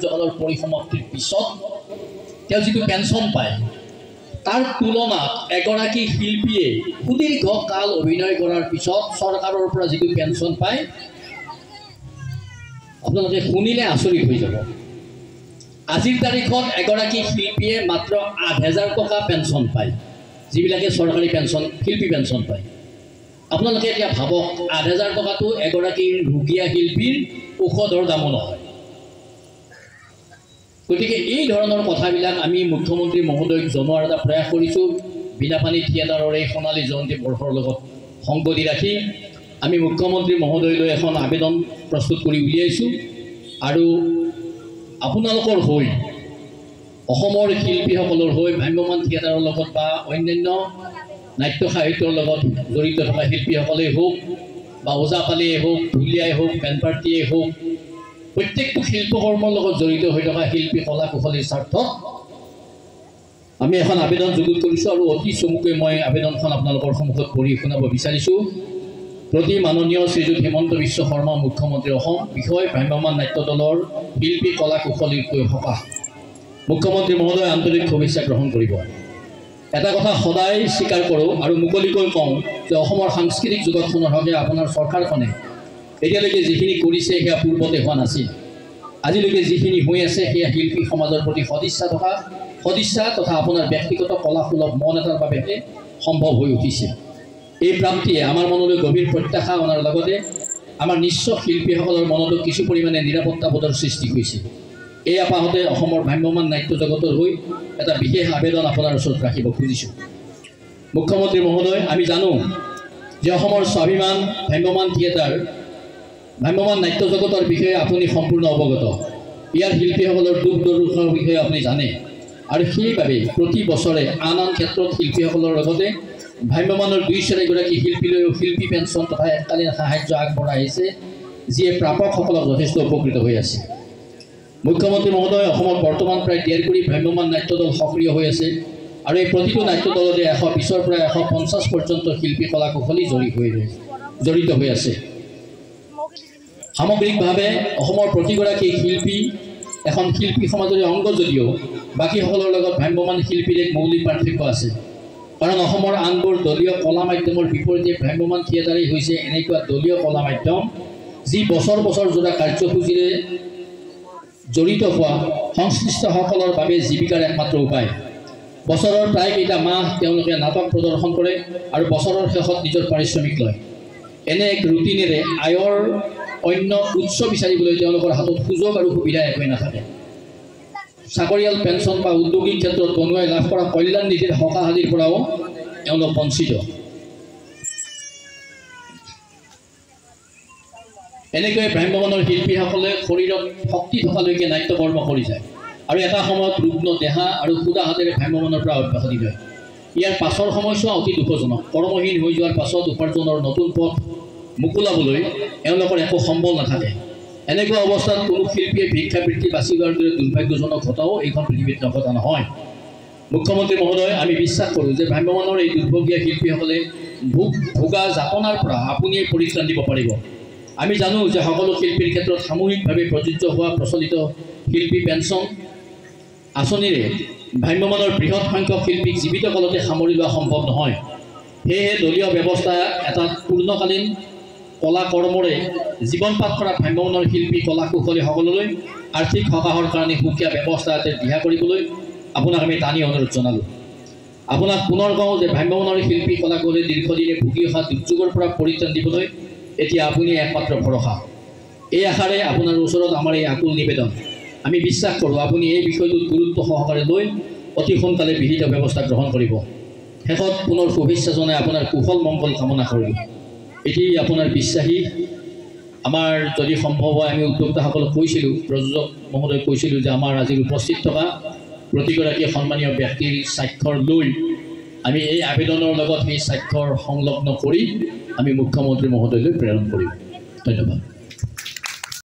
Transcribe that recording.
কাৰ্যকালৰ পৰিসমাপ্তিৰ পিছত তেওঁ যিটো পেঞ্চন পায় তাৰ তুলনাত এগৰাকী শিল্পীয়ে সুদীৰ্ঘ কাল অভিনয় কৰাৰ পিছত চৰকাৰৰ পৰা যিটো পেঞ্চন পায় আপোনালোকে শুনিলে আচৰিত হৈ যাব। আজিৰ তাৰিখত এগৰাকী শিল্পীয়ে মাত্ৰ ৮,০০০ টকা পেঞ্চন পায়, যিবিলাকে চৰকাৰী পেঞ্চন শিল্পী পেঞ্চন পায়। আপোনালোকে এতিয়া ভাবক ৮,০০০ টকাটো এগৰাকী ৰুগীয়া শিল্পীৰ ঔষধৰ দামো নহয়। গতিকে এই ধৰণৰ কথাবিলাক আমি মুখ্যমন্ত্ৰী মহোদয়ক জনোৱাৰ এটা প্ৰয়াস কৰিছোঁ। বীণাপানী থিয়েটাৰৰ এই সোণালী জয়ন্তী বৰ্ষৰ লগত সংগতি ৰাখি আমি মুখ্যমন্ত্ৰী মহোদয়লৈ এখন আবেদন প্ৰস্তুত কৰি উলিয়াইছোঁ আৰু আপোনালোকৰ হৈ অসমৰ শিল্পীসকলৰ হৈ ভ্ৰাম্যমাণ থিয়েটাৰৰ লগত বা অন্যান্য নাট্য সাহিত্যৰ লগত জড়িত থকা শিল্পীসকলেই হওক বা ওজাপালিয়েই হওক, ঢুলীয়াই হওক, বেনপাৰ্টিয়েই হওক, প্ৰত্যেকটো শিল্পকৰ্মৰ লগত জড়িত হৈ থকা শিল্পী কলা কুশলীৰ স্বাৰ্থত আমি এখন আবেদন যুগুত কৰিছোঁ আৰু অতি চমুকৈ মই আবেদনখন আপোনালোকৰ সন্মুখত পঢ়ি শুনাব বিচাৰিছোঁ। প্ৰতি মাননীয় শ্ৰীযুত হিমন্ত বিশ্ব শৰ্মা মুখ্যমন্ত্ৰী অসম, বিষয় ভ্ৰাম্যমাণ নাট্য দলৰ শিল্পী কলা কুশলীৰ সকাহ। মুখ্যমন্ত্ৰী মহোদয় আন্তৰিক শুভেচ্ছা গ্ৰহণ কৰিব। এটা কথা সদায় স্বীকাৰ কৰোঁ আৰু মুকলিকৈ কওঁ যে অসমৰ সাংস্কৃতিক জগতখনৰ হকে আপোনাৰ চৰকাৰখনে এতিয়ালৈকে যিখিনি কৰিছে সেয়া পূৰ্বতে হোৱা নাছিল। আজিলৈকে যিখিনি হৈ আছে সেয়া শিল্পী সমাজৰ প্ৰতি সদিচ্ছা তথা আপোনাৰ ব্যক্তিগত কলাসুলভ মন এটাৰ বাবেহে সম্ভৱ হৈ উঠিছে। এই প্ৰাপ্তিয়ে আমাৰ মনলৈ গভীৰ প্ৰত্যাশা অনাৰ লগতে আমাৰ নিশ্চ শিল্পীসকলৰ মনতো কিছু পৰিমাণে নিৰাপত্তাবোধৰ সৃষ্টি হৈছে। এই আপাহতে অসমৰ ভ্ৰাম্যমাণ নাট্য জগতৰ হৈ এটা বিশেষ আবেদন আপোনাৰ ওচৰত ৰাখিব খুজিছোঁ। মুখ্যমন্ত্ৰী মহোদয়, আমি জানো যে অসমৰ স্বাভিমান ভ্ৰাম্যমাণ থিয়েটাৰ ভ্ৰাম্যমাণ নাট্য জগতৰ বিষয়ে আপুনি সম্পূৰ্ণ অৱগত। ইয়াৰ শিল্পীসকলৰ দুখ দুৰ্দশাৰ বিষয়ে আপুনি জানে আৰু সেইবাবে প্ৰতি বছৰে আন ক্ষেত্ৰত শিল্পীসকলৰ লগতে ভ্ৰাম্যমাণৰ ২-৪গৰাকী শিল্পীলৈও শিল্পী পেঞ্চন তথা এককালীন সাহায্য আগবঢ়াই আহিছে, যিয়ে প্ৰাপকসকলক যথেষ্ট উপকৃত হৈ আছে। মুখ্যমন্ত্ৰী মহোদয়, অসমত বৰ্তমান প্ৰায় ১.৫ ভ্ৰাম্যমাণ নাট্য দল সক্ৰিয় হৈ আছে আৰু এই প্ৰতিটো নাট্য দলতে ১২০ৰ পৰা ১৫০ পৰ্যন্ত শিল্পী কলা কুশলী জড়িত হৈ আছে। সামগ্ৰিকভাৱে অসমৰ প্ৰতিগৰাকী শিল্পী এখন শিল্পী সমাজৰ অংগ যদিও বাকীসকলৰ লগত ভ্ৰাম্যমাণ শিল্পীৰ এক মৌলিক পাৰ্থক্য আছে। কাৰণ অসমৰ আনবোৰ দলীয় কলা মাধ্যমৰ বিপৰীতে ভ্ৰাম্যমাণ থিয়েটাৰেই হৈছে এনেকুৱা দলীয় কলা মাধ্যম যি বছৰ বছৰ জোৰা কাৰ্যসূচীৰে জড়িত হোৱা সংশ্লিষ্টসকলৰ বাবে জীৱিকাৰ একমাত্ৰ উপায়। বছৰৰ প্ৰায় কেইটা মাহ তেওঁলোকে নাটক প্ৰদৰ্শন কৰে আৰু বছৰৰ শেষত নিজৰ পাৰিশ্ৰমিক লয়। এনে এক ৰুটিনেৰে আয়ৰ অন্য উৎস বিচাৰিবলৈ তেওঁলোকৰ হাতত সুযোগ আৰু সুবিধা একোৱেই নাথাকে। চাকৰিয়াল পেঞ্চন বা উদ্যোগিক ক্ষেত্ৰত বনোৱাই লাভ কৰা কল্যাণ নীতিৰ সকাহালিৰ পৰাও তেওঁলোক বঞ্চিত। এনেকৈ ভ্ৰাম্যমাণৰ শিল্পীসকলে শৰীৰত শক্তি থকালৈকে নাট্যকৰ্ম কৰি যায় আৰু এটা সময়ত ৰুগ্ন দেহা আৰু সুদা হাতেৰে ভ্ৰাম্যমাণৰ পৰা অব্যাহতি লয়। ইয়াৰ পাছৰ সময়ছোৱা অতি দুখজনক। কৰ্মহীন হৈ যোৱাৰ পাছত উপাৰ্জনৰ নতুন পথ মোকোলাবলৈ এওঁলোকৰ একো সম্বল নাথাকে। এনেকুৱা অৱস্থাত কোনো শিল্পীয়ে ভিক্ষাবৃত্তি বাছি লোৱাৰ দৰে দুৰ্ভাগ্যজনক ঘটাও এইখন পৃথিৱীত নঘটা নহয়। মুখ্যমন্ত্ৰী মহোদয়, আমি বিশ্বাস কৰোঁ যে ভ্ৰাম্যমাণৰ এই দুৰ্ভগীয়া শিল্পীসকলে ভোগা যাতনাৰ পৰা আপুনিয়ে পৰিত্ৰাণ দিব পাৰিব। আমি জানো যে সকলো শিল্পীৰ ক্ষেত্ৰত সামূহিকভাৱে প্ৰযোজ্য হোৱা প্ৰচলিত শিল্পী পেঞ্চন আঁচনিৰে ভ্ৰাম্যমাণৰ বৃহৎ সংখ্যক শিল্পীক জীৱিত কালতে সামৰি লোৱা সম্ভৱ নহয়। সেয়েহে দলীয় ব্যৱস্থা এটা পূৰ্ণকালীন কলা কৰ্মৰে জীৱনপাত কৰা ভ্ৰাম্যমাণৰ শিল্পী কলা কুশলীসকললৈ আৰ্থিক সকাহৰ কাৰণে সুকীয়া ব্যৱস্থা এটা দিহা কৰিবলৈ আপোনাক আমি টানি অনুৰোধ জনালোঁ। আপোনাক পুনৰ কওঁ যে ভ্ৰাম্যমাণৰ শিল্পী কলা কুশলী দীৰ্ঘদিনে ভুগি অহা দুৰ্যোগৰ পৰা পৰিত্ৰাণ দিবলৈ এতিয়া আপুনি একমাত্ৰ ভৰসা। এই আশাৰে আপোনাৰ ওচৰত আমাৰ এই আকুল নিবেদন। আমি বিশ্বাস কৰোঁ আপুনি এই বিষয়টোত গুৰুত্ব সহকাৰে লৈ অতি সোনকালে বিহিত ব্যৱস্থা গ্ৰহণ কৰিব। শেষত পুনৰ শুভেচ্ছা জনাই আপোনাৰ কুশল মংগল কামনা কৰিলোঁ। এটি আপোনাৰ বিশ্বাসী আমাৰ যদি সম্ভৱ হয় আমি উদ্যোক্তাসকলক কৈছিলোঁ, প্ৰযোজক মহোদয় কৈছিলোঁ যে আমাৰ আজিৰ উপস্থিত থকা প্ৰতিগৰাকী সন্মানীয় ব্যক্তিৰ স্বাক্ষৰ লৈ আমি এই আবেদনৰ লগত সেই স্বাক্ষৰ সংলগ্ন কৰি আমি মুখ্যমন্ত্ৰী মহোদয়লৈ প্ৰেৰণ কৰিম। ধন্যবাদ।